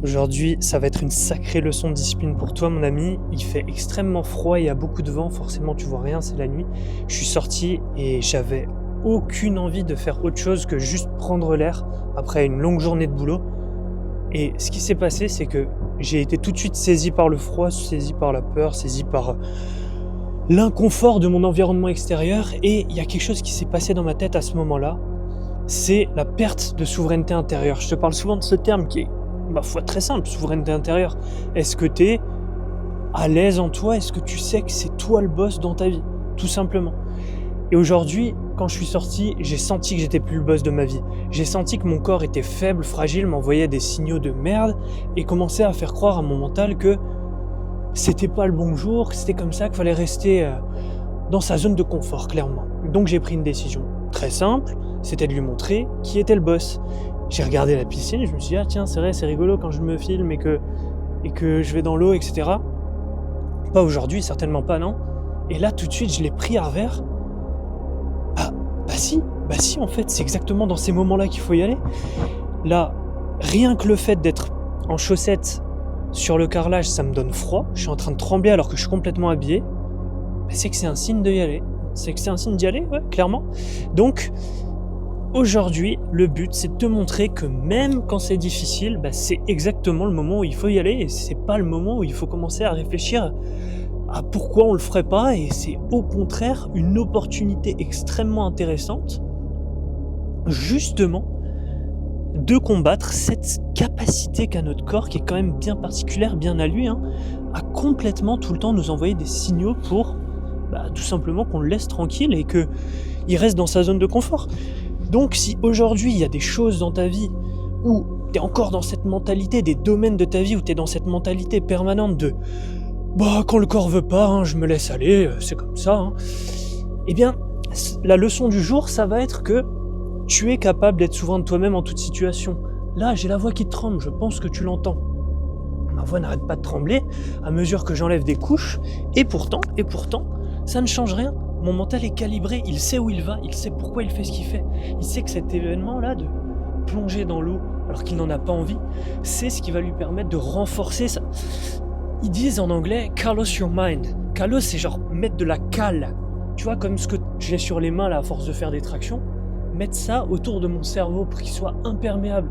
Aujourd'hui, ça va être une sacrée leçon de discipline pour toi, mon ami. Il fait extrêmement froid, il y a beaucoup de vent, forcément tu vois rien, c'est la nuit. Je suis sorti et j'avais aucune envie de faire autre chose que juste prendre l'air après une longue journée de boulot. Et ce qui s'est passé, c'est que j'ai été tout de suite saisi par le froid, saisi par la peur, saisi par l'inconfort de mon environnement extérieur. Et il y a quelque chose qui s'est passé dans ma tête à ce moment-là, c'est la perte de souveraineté intérieure. Je te parle souvent de ce terme qui est, ma foi, très simple, souveraineté intérieure. Est-ce que tu es à l'aise en toi? Est-ce que tu sais que c'est toi le boss dans ta vie? Tout simplement. Et aujourd'hui, quand je suis sorti, j'ai senti que j'étais plus le boss de ma vie. J'ai senti que mon corps était faible, fragile, m'envoyait des signaux de merde et commençait à faire croire à mon mental que c'était pas le bon jour, que c'était comme ça, qu'il fallait rester dans sa zone de confort, clairement. Donc j'ai pris une décision très simple, c'était de lui montrer qui était le boss. J'ai regardé la piscine et je me suis dit, ah tiens, c'est vrai, c'est rigolo quand je me filme et que je vais dans l'eau, etc. Pas aujourd'hui, certainement pas, non. Et là, tout de suite, je l'ai pris à revers. Bah si, en fait, c'est exactement dans ces moments-là qu'il faut y aller. Là, rien que le fait d'être en chaussettes sur le carrelage, ça me donne froid. Je suis en train de trembler alors que je suis complètement habillé. Bah, c'est que c'est un signe d'y aller. C'est que c'est un signe d'y aller, ouais, clairement. Donc, aujourd'hui, le but, c'est de te montrer que même quand c'est difficile, bah, c'est exactement le moment où il faut y aller et c'est pas le moment où il faut commencer à réfléchir à pourquoi on le ferait pas, et c'est au contraire une opportunité extrêmement intéressante, justement, de combattre cette capacité qu'a notre corps, qui est quand même bien particulière, bien à lui, à complètement tout le temps nous envoyer des signaux pour tout simplement qu'on le laisse tranquille et qu'il reste dans sa zone de confort. Donc si aujourd'hui il y a des choses dans ta vie où tu es encore dans cette mentalité, des domaines de ta vie où tu es dans cette mentalité permanente de quand le corps veut pas, je me laisse aller, c'est comme ça. Eh bien, la leçon du jour, ça va être que tu es capable d'être souverain de toi-même en toute situation. Là, j'ai la voix qui tremble, je pense que tu l'entends. Ma voix n'arrête pas de trembler à mesure que j'enlève des couches, et pourtant, ça ne change rien. Mon mental est calibré, il sait où il va, il sait pourquoi il fait ce qu'il fait. Il sait que cet événement-là, de plonger dans l'eau alors qu'il n'en a pas envie, c'est ce qui va lui permettre de renforcer ça. Ils disent en anglais « callous your mind ». Callous, c'est genre mettre de la cale. Tu vois, comme ce que j'ai sur les mains là, à force de faire des tractions. Mettre ça autour de mon cerveau pour qu'il soit imperméable.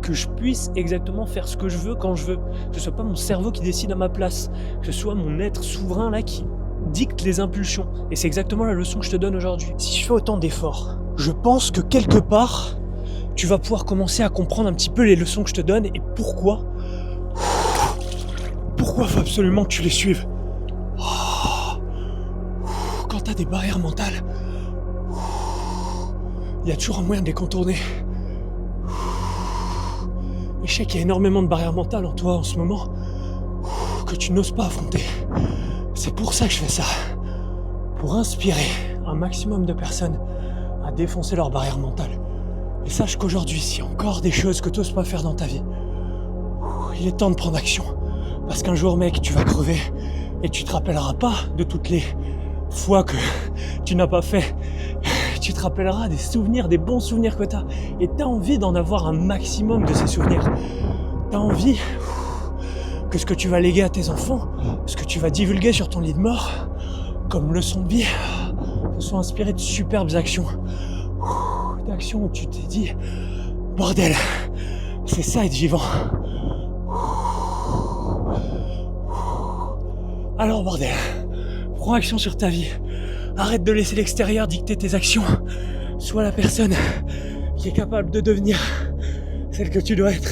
Que je puisse exactement faire ce que je veux quand je veux. Que ce soit pas mon cerveau qui décide à ma place. Que ce soit mon être souverain là qui dicte les impulsions. Et c'est exactement la leçon que je te donne aujourd'hui. Si je fais autant d'efforts, je pense que quelque part, tu vas pouvoir commencer à comprendre un petit peu les leçons que je te donne et pourquoi faut absolument que tu les suives. Quand t'as des barrières mentales, il y a toujours un moyen de les contourner. Et je sais qu'il y a énormément de barrières mentales en toi en ce moment que tu n'oses pas affronter. C'est pour ça que je fais ça. Pour inspirer un maximum de personnes à défoncer leurs barrières mentales. Et sache qu'aujourd'hui, s'il y a encore des choses que tu n'oses pas faire dans ta vie, il est temps de prendre action. Parce qu'un jour, mec, tu vas crever et tu te rappelleras pas de toutes les fois que tu n'as pas fait. Tu te rappelleras des souvenirs, des bons souvenirs que tu as. Et tu as envie d'en avoir un maximum de ces souvenirs. Tu as envie que ce que tu vas léguer à tes enfants, ce que tu vas divulguer sur ton lit de mort, comme leçon de vie, ce soit inspiré de superbes actions. D'actions où tu t'es dit, bordel, c'est ça être vivant. Alors bordel, prends action sur ta vie. Arrête de laisser l'extérieur dicter tes actions. Sois la personne qui est capable de devenir celle que tu dois être.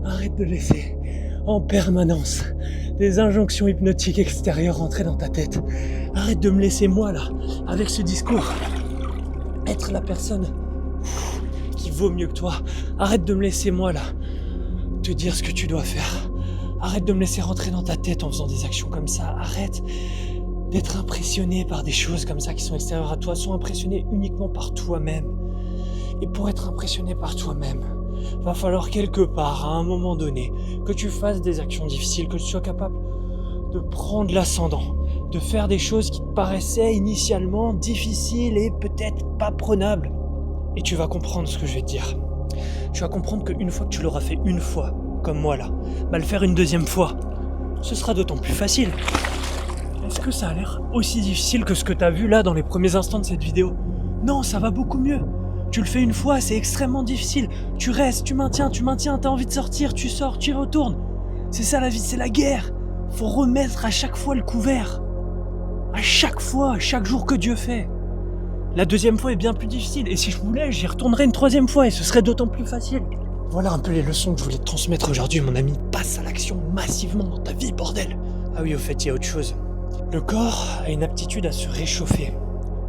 Arrête de laisser en permanence des injonctions hypnotiques extérieures rentrer dans ta tête. Arrête de me laisser moi là, avec ce discours, être la personne qui vaut mieux que toi. Arrête de me laisser moi là, te dire ce que tu dois faire. Arrête de me laisser rentrer dans ta tête en faisant des actions comme ça. Arrête d'être impressionné par des choses comme ça qui sont extérieures à toi. Sois impressionné uniquement par toi-même. Et pour être impressionné par toi-même, va falloir quelque part, à un moment donné, que tu fasses des actions difficiles, que tu sois capable de prendre l'ascendant, de faire des choses qui te paraissaient initialement difficiles et peut-être pas prenables. Et tu vas comprendre ce que je vais te dire. Tu vas comprendre qu'une fois que tu l'auras fait une fois, comme moi là, bah le faire une deuxième fois, ce sera d'autant plus facile. Est-ce que ça a l'air aussi difficile que ce que t'as vu là dans les premiers instants de cette vidéo? Non, ça va beaucoup mieux. Tu le fais une fois, c'est extrêmement difficile. Tu restes, tu maintiens, t'as envie de sortir, tu sors, tu y retournes. C'est ça la vie, c'est la guerre. Faut remettre à chaque fois le couvert. À chaque fois, chaque jour que Dieu fait. La deuxième fois est bien plus difficile, et si je voulais, j'y retournerais une troisième fois, et ce serait d'autant plus facile. Voilà un peu les leçons que je voulais te transmettre aujourd'hui, mon ami. Passe à l'action massivement dans ta vie, bordel. Ah oui, au fait, il y a autre chose. Le corps a une aptitude à se réchauffer.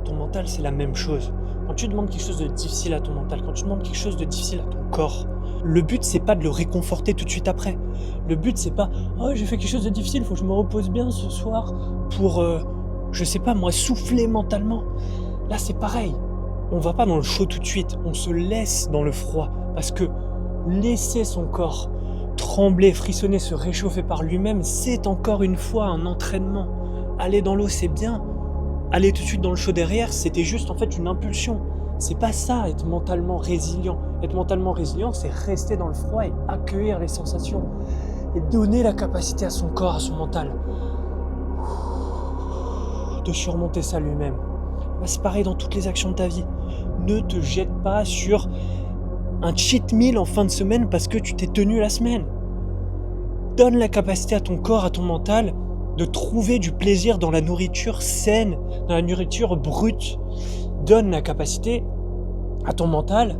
Ton mental, c'est la même chose. Quand tu demandes quelque chose de difficile à ton mental, quand tu demandes quelque chose de difficile à ton corps, le but, c'est pas de le réconforter tout de suite après. Le but, c'est pas « Oh, j'ai fait quelque chose de difficile, faut que je me repose bien ce soir pour, je sais pas moi, souffler mentalement. » Là, c'est pareil. On va pas dans le chaud tout de suite, on se laisse dans le froid. Parce que laisser son corps trembler, frissonner, se réchauffer par lui-même, c'est encore une fois un entraînement. Aller dans l'eau, c'est bien. Aller tout de suite dans le chaud derrière, c'était juste en fait une impulsion. C'est pas ça, être mentalement résilient. Être mentalement résilient, c'est rester dans le froid et accueillir les sensations. Et donner la capacité à son corps, à son mental, de surmonter ça lui-même. Bah, c'est pareil dans toutes les actions de ta vie. Ne te jette pas sur un cheat meal en fin de semaine parce que tu t'es tenu la semaine. Donne la capacité à ton corps, à ton mental, de trouver du plaisir dans la nourriture saine, dans la nourriture brute. Donne la capacité à ton mental,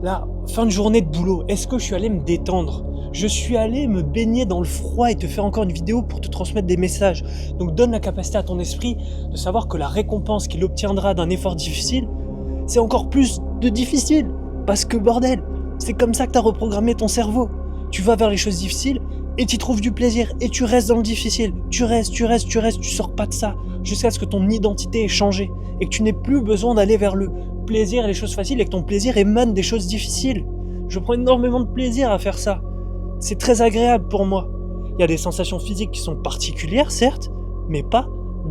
la fin de journée de boulot, est-ce que je suis allé me détendre? Je suis allé me baigner dans le froid et te faire encore une vidéo pour te transmettre des messages. Donc donne la capacité à ton esprit de savoir que la récompense qu'il obtiendra d'un effort difficile, c'est encore plus de difficile. Parce que bordel, c'est comme ça que tu as reprogrammé ton cerveau. Tu vas vers les choses difficiles et tu trouves du plaisir et tu restes dans le difficile. Tu restes, tu sors pas de ça jusqu'à ce que ton identité ait changé et que tu n'aies plus besoin d'aller vers le plaisir et les choses faciles et que ton plaisir émane des choses difficiles. Je prends énormément de plaisir à faire ça. C'est très agréable pour moi. Il y a des sensations physiques qui sont particulières, certes, mais pas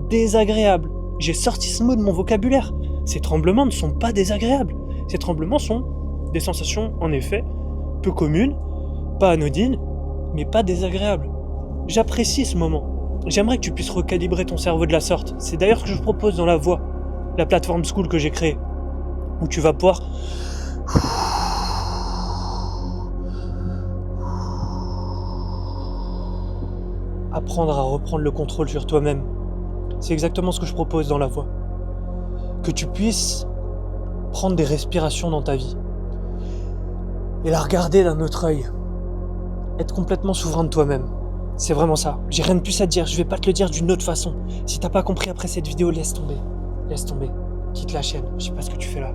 désagréables. J'ai sorti ce mot de mon vocabulaire. Ces tremblements ne sont pas désagréables. Ces tremblements sont des sensations, en effet, peu communes, pas anodines, mais pas désagréables. J'apprécie ce moment. J'aimerais que tu puisses recalibrer ton cerveau de la sorte. C'est d'ailleurs ce que je propose dans La Voix, la plateforme School que j'ai créée, où tu vas pouvoir apprendre à reprendre le contrôle sur toi-même. C'est exactement ce que je propose dans La Voix. Que tu puisses prendre des respirations dans ta vie et la regarder d'un autre œil. Être complètement souverain de toi-même. C'est vraiment ça. J'ai rien de plus à te dire. Je vais pas te le dire d'une autre façon. Si t'as pas compris après cette vidéo, laisse tomber. Laisse tomber. Quitte la chaîne. Je sais pas ce que tu fais là.